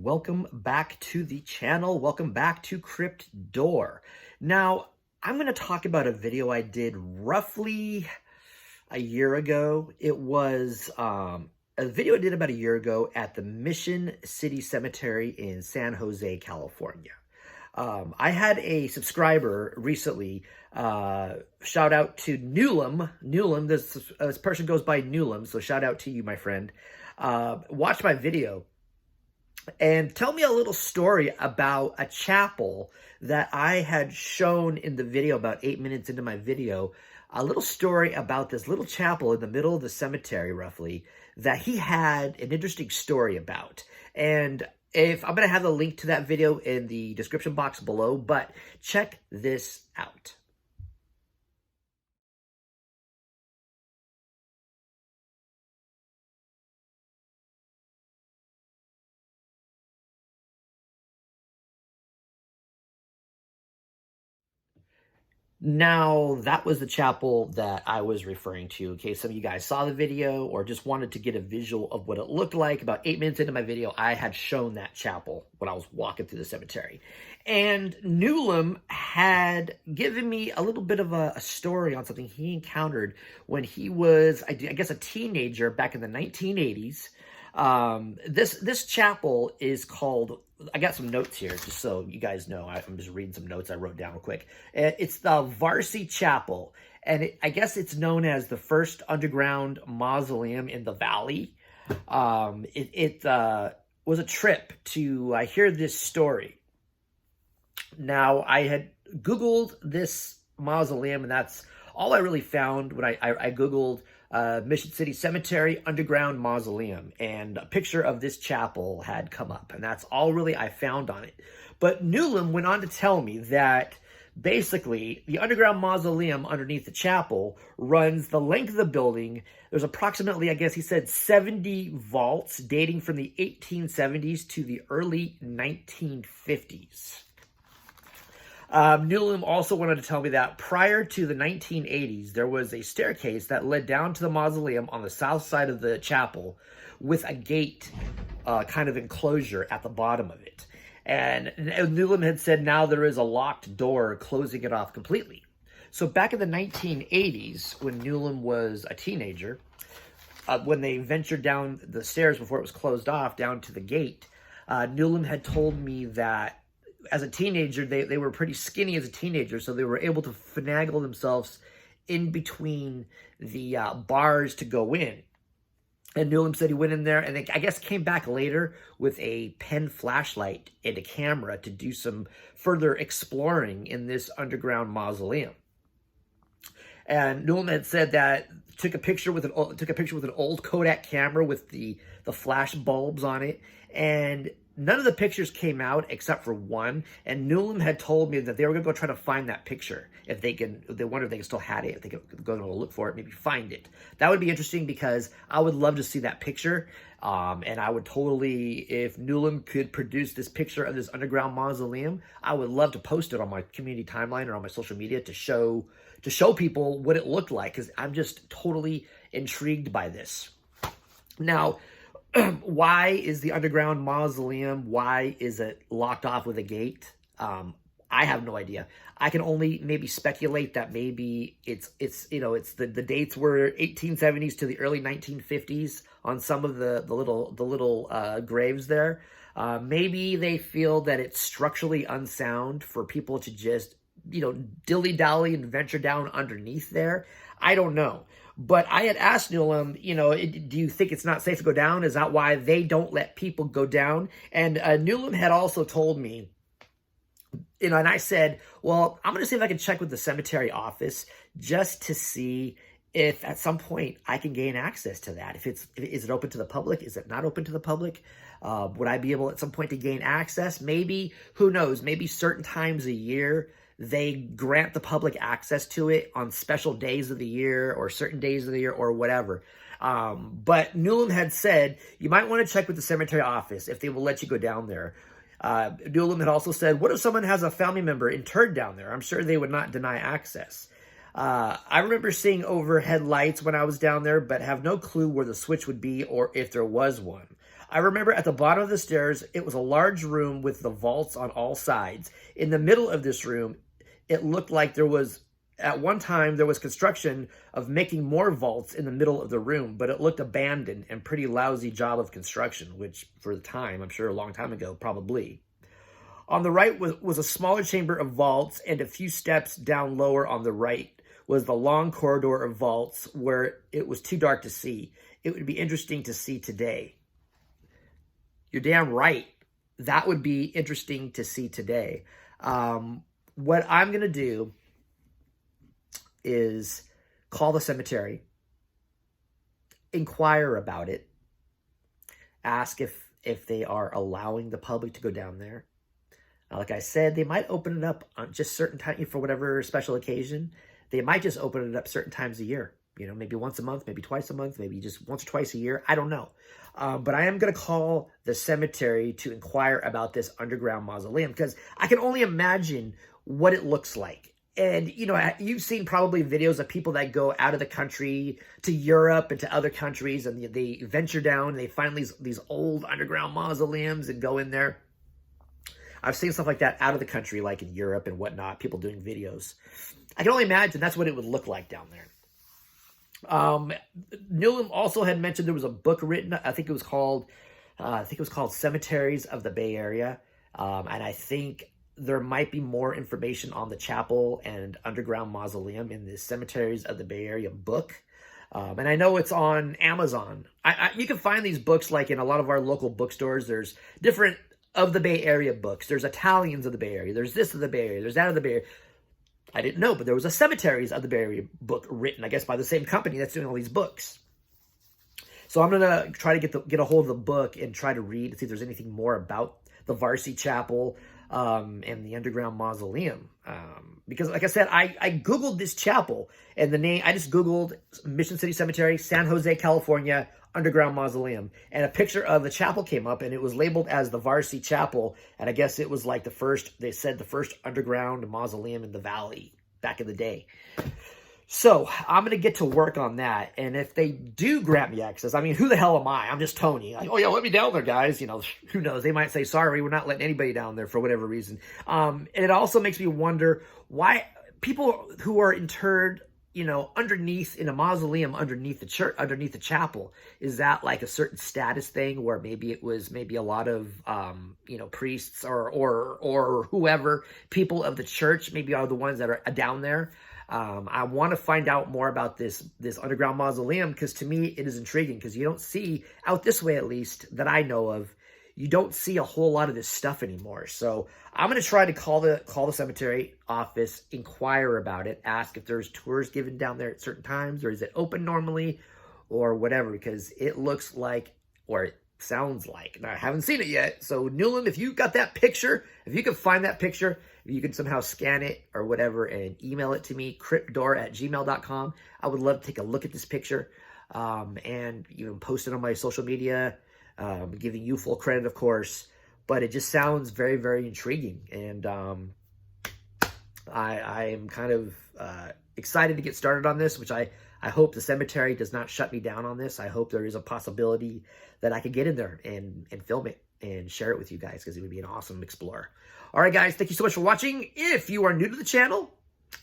welcome back to the channel. Welcome back to Crypt Door. Now, I'm going to talk about a video I did roughly a year ago. It was a video I did about a year ago at the Mission City Cemetery in San Jose, California. I had a subscriber recently, shout out to Newlam, this person goes by Newlam, so shout out to you, my friend. Watch my video and tell me a little story about a chapel that I had shown in the video about 8 minutes into my video. A little story about this little chapel in the middle of the cemetery, roughly, that he had an interesting story about. And I'm going to have the link to that video in the description box below, but check this out. Now, that was the chapel that I was referring to, in case some of you guys saw the video or just wanted to get a visual of what it looked like. About 8 minutes into my video, I had shown that chapel when I was walking through the cemetery. And Newlam had given me a little bit of a story on something he encountered when he was, I guess, a teenager back in the 1980s. This chapel is called, I got some notes here just so you guys know. I'm just reading some notes I wrote down real quick. It's the Varsity Chapel, and I guess it's known as the first underground mausoleum in the valley. It was a trip to hear this story. Now, I had Googled this mausoleum, and that's all I really found when I Googled Mission City Cemetery Underground Mausoleum, and a picture of this chapel had come up, and that's all really I found on it. But Newlam went on to tell me that basically the underground mausoleum underneath the chapel runs the length of the building. There's approximately, I guess he said, 70 vaults dating from the 1870s to the early 1950s. Newlam also wanted to tell me that prior to the 1980s, there was a staircase that led down to the mausoleum on the south side of the chapel with a gate kind of enclosure at the bottom of it. And Newlam had said now there is a locked door closing it off completely. So back in the 1980s, when Newlam was a teenager, when they ventured down the stairs before it was closed off down to the gate, Newlam had told me that as a teenager, they were pretty skinny as a teenager, so they were able to finagle themselves in between the bars to go in. And Newlam said he went in there and I guess came back later with a pen flashlight and a camera to do some further exploring in this underground mausoleum. And Newlam had said that took a picture with an old Kodak camera with the flash bulbs on it, and none of the pictures came out except for one, and Newlam had told me that they were going to go try to find that picture. If they wonder if they can still have it, if they can go and look for it, maybe find it. That would be interesting because I would love to see that picture. And I would totally, if Newlam could produce this picture of this underground mausoleum, I would love to post it on my community timeline or on my social media to show people what it looked like, because I'm just totally intrigued by this. Now, why is the underground mausoleum, why is it locked off with a gate? I have no idea. I can only maybe speculate that maybe it's the dates were 1870s to the early 1950s on some of the little graves there. Maybe they feel that it's structurally unsound for people to just dilly-dally and venture down underneath there. I don't know. But I had asked Newlam, do you think it's not safe to go down? Is that why they don't let people go down? And Newlam had also told me, and I said, well, I'm going to see if I can check with the cemetery office just to see if at some point I can gain access to that. Is it open to the public? Is it not open to the public? Would I be able at some point to gain access? Maybe, who knows, maybe certain times a year they grant the public access to it on special days of the year or certain days of the year or whatever. But Newlam had said, you might want to check with the cemetery office if they will let you go down there. Newlam had also said, what if someone has a family member interred down there? I'm sure they would not deny access. I remember seeing overhead lights when I was down there, but have no clue where the switch would be or if there was one. I remember at the bottom of the stairs, it was a large room with the vaults on all sides. In the middle of this room, it looked like there was, at one time, there was construction of making more vaults in the middle of the room, but it looked abandoned and pretty lousy job of construction, which for the time, I'm sure a long time ago, probably. On the right was a smaller chamber of vaults, and a few steps down lower on the right was the long corridor of vaults where it was too dark to see. It would be interesting to see today. You're damn right. That would be interesting to see today. What I'm going to do is call the cemetery, inquire about it, ask if they are allowing the public to go down there. Like I said, they might open it up on just certain times for whatever special occasion. They might just open it up certain times a year. You know, maybe once a month, maybe twice a month, maybe just once or twice a year. I don't know. But I am going to call the cemetery to inquire about this underground mausoleum because I can only imagine what it looks like. And, you know, you've seen probably videos of people that go out of the country to Europe and to other countries, and they venture down and they find these old underground mausoleums and go in there. I've seen stuff like that out of the country, like in Europe and whatnot, people doing videos. I can only imagine that's what it would look like down there. Newland also had mentioned there was a book written. I think it was called Cemeteries of the Bay Area. And I think there might be more information on the chapel and underground mausoleum in the Cemeteries of the Bay Area book. And I know it's on Amazon. You can find these books like in a lot of our local bookstores. There's different of the Bay Area books. There's Italians of the Bay Area. There's this of the Bay Area. There's that of the Bay Area. I didn't know, but there was a Cemeteries of the Bay Area book written, I guess, by the same company that's doing all these books. So I'm going to try to get a hold of the book and try to read to see if there's anything more about the Varsity Chapel and the Underground Mausoleum. Because, like I said, I Googled this chapel, and the name, I just Googled Mission City Cemetery, San Jose, California, Underground Mausoleum, and a picture of the chapel came up, and it was labeled as the Varsity Chapel, and I guess it was like the first underground mausoleum in the valley back in the day. So I'm going to get to work on that, and if they do grant me access, I mean, who the hell am I? I'm just Tony. Like, oh yeah, let me down there, guys. You know, who knows? They might say, sorry, we're not letting anybody down there for whatever reason. And it also makes me wonder why people who are interred, you know, underneath in a mausoleum, underneath the church, underneath the chapel, is that like a certain status thing where maybe it was a lot of, you know, priests or whoever, people of the church, maybe are the ones that are down there. I want to find out more about this underground mausoleum because to me it is intriguing because you don't see, out this way at least, that I know of, you don't see a whole lot of this stuff anymore. So I'm going to try to call the cemetery office, inquire about it, ask if there's tours given down there at certain times, or is it open normally, or whatever, because it looks like, or it sounds like, and I haven't seen it yet. So Newland, if you got that picture, if you can find that picture, if you can somehow scan it or whatever and email it to me, cryptdoor@gmail.com. I would love to take a look at this picture and even post it on my social media, giving you full credit, of course. But it just sounds very, very intriguing. And I am kind of excited to get started on this, which I hope the cemetery does not shut me down on this. I hope there is a possibility that I could get in there and film it and share it with you guys because it would be an awesome explorer. All right, guys, thank you so much for watching. If you are new to the channel,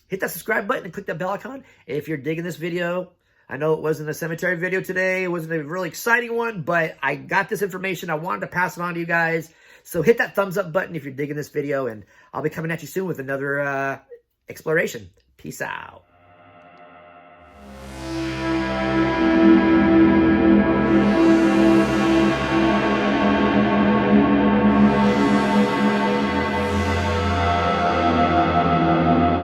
hit that subscribe button and click that bell icon. If you're digging this video, I know it wasn't a cemetery video today. It wasn't a really exciting one, but I got this information. I wanted to pass it on to you guys. So hit that thumbs up button if you're digging this video, and I'll be coming at you soon with another exploration. Peace out.